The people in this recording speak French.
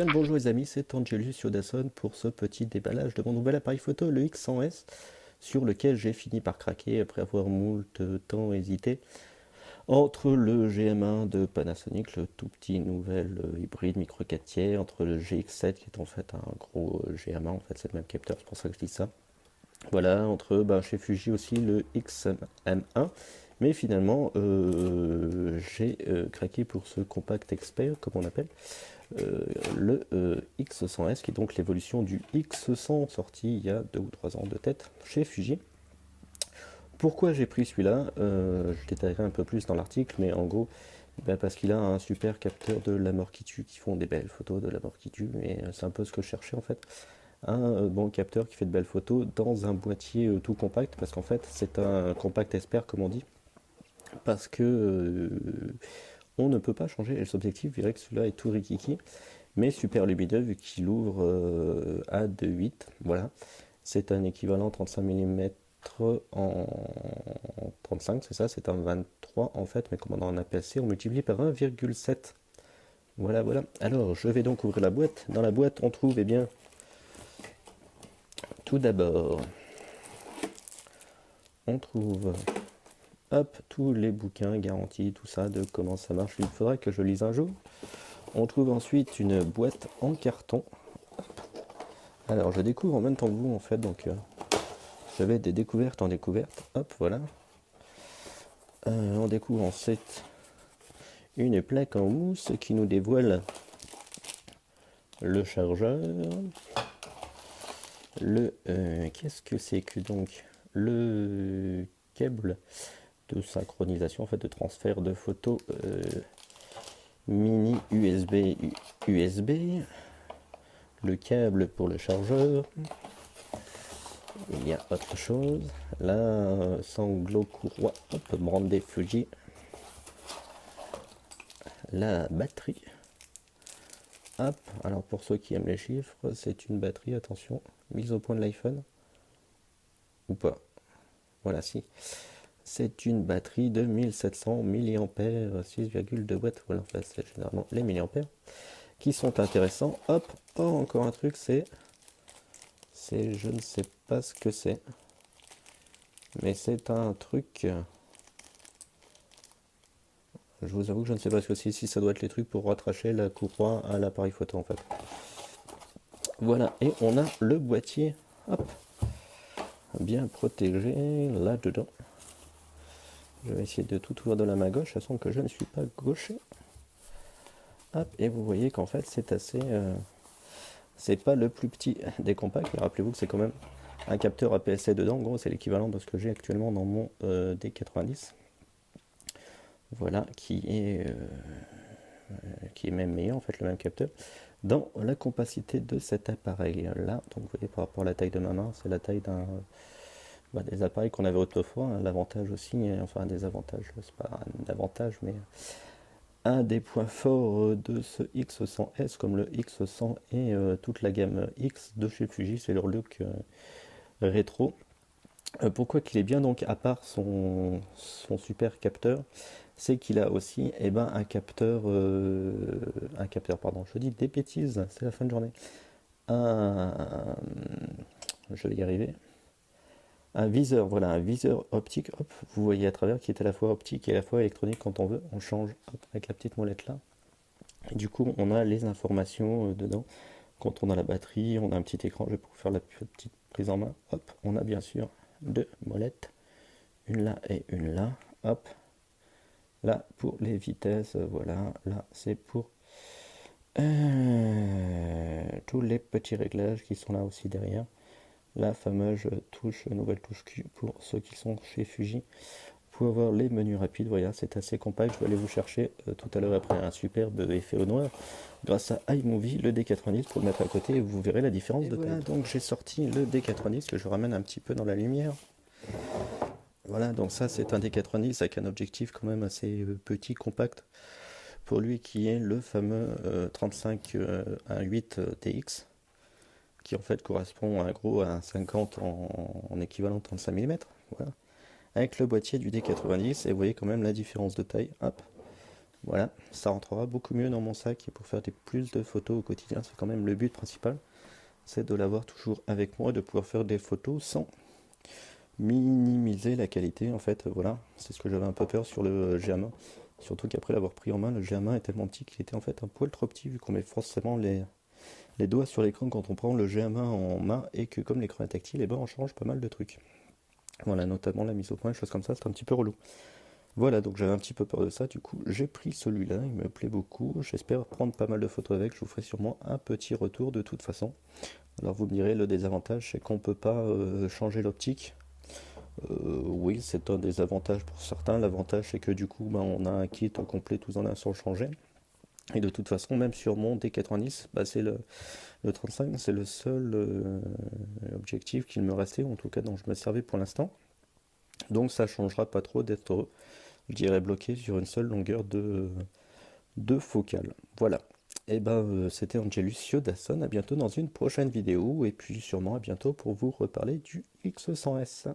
bien le bonjour les amis, c'est Angelus Yodasson pour ce petit déballage de mon nouvel appareil photo, le X100S, sur lequel j'ai fini par craquer après avoir moult temps hésité entre le GM1 de Panasonic, le tout petit nouvel hybride micro 4 tiers, entre le GX7 qui est en fait un gros GM1, en fait c'est le même capteur, c'est pour ça que je dis ça. Voilà, entre chez Fuji aussi le XM1, mais finalement j'ai craqué pour ce compact expert comme on appelle. Le X100S qui est donc l'évolution du X100 sorti il y a 2 ou 3 ans de tête chez Fuji. Pourquoi j'ai pris celui-là, je détaillerai un peu plus dans l'article, mais en gros parce qu'il a un super capteur de la mort qui tue, qui font des belles photos de la mort qui tue, et c'est un peu ce que je cherchais en fait. Un bon capteur qui fait de belles photos dans un boîtier tout compact, parce qu'en fait c'est un compact expert comme on dit, parce que on ne peut pas changer les objectifs, je dirais que celui-là est tout rikiki, mais super lumineux vu qu'il ouvre à 2.8, voilà. C'est un équivalent 35 mm en 35, c'est ça, c'est un 23 en fait, mais comme on en appelle C, on multiplie par 1,7. Voilà, voilà. Alors, je vais donc ouvrir la boîte. Dans la boîte, on trouve, eh bien, tout d'abord, on trouve, hop, tous les bouquins garantis, tout ça, de comment ça marche. Il faudrait que je lise un jour. On trouve ensuite une boîte en carton. Alors, je découvre en même temps que vous, en fait, donc j'avais des découvertes en découvertes. Hop, voilà. On découvre ensuite une plaque en mousse qui nous dévoile le chargeur. Le qu'est-ce que c'est que donc le câble de synchronisation, en fait, de transfert de photos mini USB, le câble pour le chargeur. Il y a autre chose. Là, sanglot courroie, hop, brandé Fuji. La batterie. Hop, alors pour ceux qui aiment les chiffres, c'est une batterie, attention, mise au point de l'iPhone. Ou pas. Voilà, si. C'est une batterie de 1700 mAh, 6,2 watts. Voilà, enfin, c'est généralement les milliampères qui sont intéressants. Hop, oh, encore un truc, c'est, je ne sais pas ce que c'est, mais c'est un truc. Je vous avoue que je ne sais pas ce que c'est, si ça doit être les trucs pour rattacher la courroie à l'appareil photo en fait. Voilà, et on a le boîtier, hop, bien protégé là-dedans. Je vais essayer de tout ouvrir de la main gauche, sachant que je ne suis pas gaucher. Hop, et vous voyez qu'en fait c'est assez... c'est pas le plus petit des compacts, mais rappelez-vous que c'est quand même un capteur APS-C dedans. En gros, c'est l'équivalent de ce que j'ai actuellement dans mon D90. Voilà, qui est même meilleur, en fait, le même capteur. Dans la compacité de cet appareil-là, donc vous voyez par rapport à la taille de ma main, c'est la taille d'un... des appareils qu'on avait autrefois, hein. L'avantage aussi, enfin des avantages, c'est pas un avantage, mais un des points forts de ce X100S, comme le X100 et toute la gamme X de chez Fuji, c'est leur look rétro. Pourquoi qu'il est bien, donc, à part son super capteur, c'est qu'il a aussi un capteur, pardon, je dis des bêtises, c'est la fin de journée, un, je vais y arriver, un viseur, voilà, un viseur optique, hop, vous voyez à travers, qui est à la fois optique et à la fois électronique quand on veut, on change, hop, avec la petite molette là, et du coup on a les informations dedans. Quand on a la batterie, on a un petit écran, je vais vous faire la petite prise en main, hop, on a bien sûr deux molettes, une là et une là, hop, là pour les vitesses, voilà, là c'est pour tous les petits réglages qui sont là aussi derrière. La fameuse touche, nouvelle touche Q pour ceux qui sont chez Fuji. Vous pouvez avoir les menus rapides, voilà, c'est assez compact. Je vais aller vous chercher tout à l'heure après un superbe effet au noir grâce à iMovie, le D90 pour le mettre à côté et vous verrez la différence de taille. Donc j'ai sorti le D90 que je ramène un petit peu dans la lumière. Voilà, donc ça c'est un D90 avec un objectif quand même assez petit, compact pour lui qui est le fameux 35 1.8 TX qui en fait correspond à un 50 en équivalent 35 mm. Voilà. Avec le boîtier du D90 et vous voyez quand même la différence de taille. Hop. Voilà, ça rentrera beaucoup mieux dans mon sac et pour faire plus de photos au quotidien, c'est quand même le but principal, c'est de l'avoir toujours avec moi, de pouvoir faire des photos sans minimiser la qualité en fait, voilà, c'est ce que j'avais un peu peur sur le GA1, surtout qu'après l'avoir pris en main, le GA1 est tellement petit qu'il était en fait un poil trop petit vu qu'on met forcément les doigts sur l'écran quand on prend le GA1 en main et que comme l'écran est tactile, et ben on change pas mal de trucs. Voilà, notamment la mise au point, des choses comme ça, c'est un petit peu relou. Voilà, donc j'avais un petit peu peur de ça, du coup j'ai pris celui-là, il me plaît beaucoup, j'espère prendre pas mal de photos avec, je vous ferai sûrement un petit retour de toute façon. Alors vous me direz, le désavantage c'est qu'on peut pas changer l'optique. Oui, c'est un désavantage pour certains, l'avantage c'est que du coup bah, on a un kit complet tous en un sans changer. Et de toute façon, même sur mon D90, bah, c'est le 35, c'est le seul objectif qu'il me restait, ou en tout cas dont je me servais pour l'instant. Donc ça changera pas trop d'être, je dirais, bloqué sur une seule longueur de focale. Voilà. Et ben c'était Angelus Yodasson, à bientôt dans une prochaine vidéo, et puis sûrement à bientôt pour vous reparler du X100S.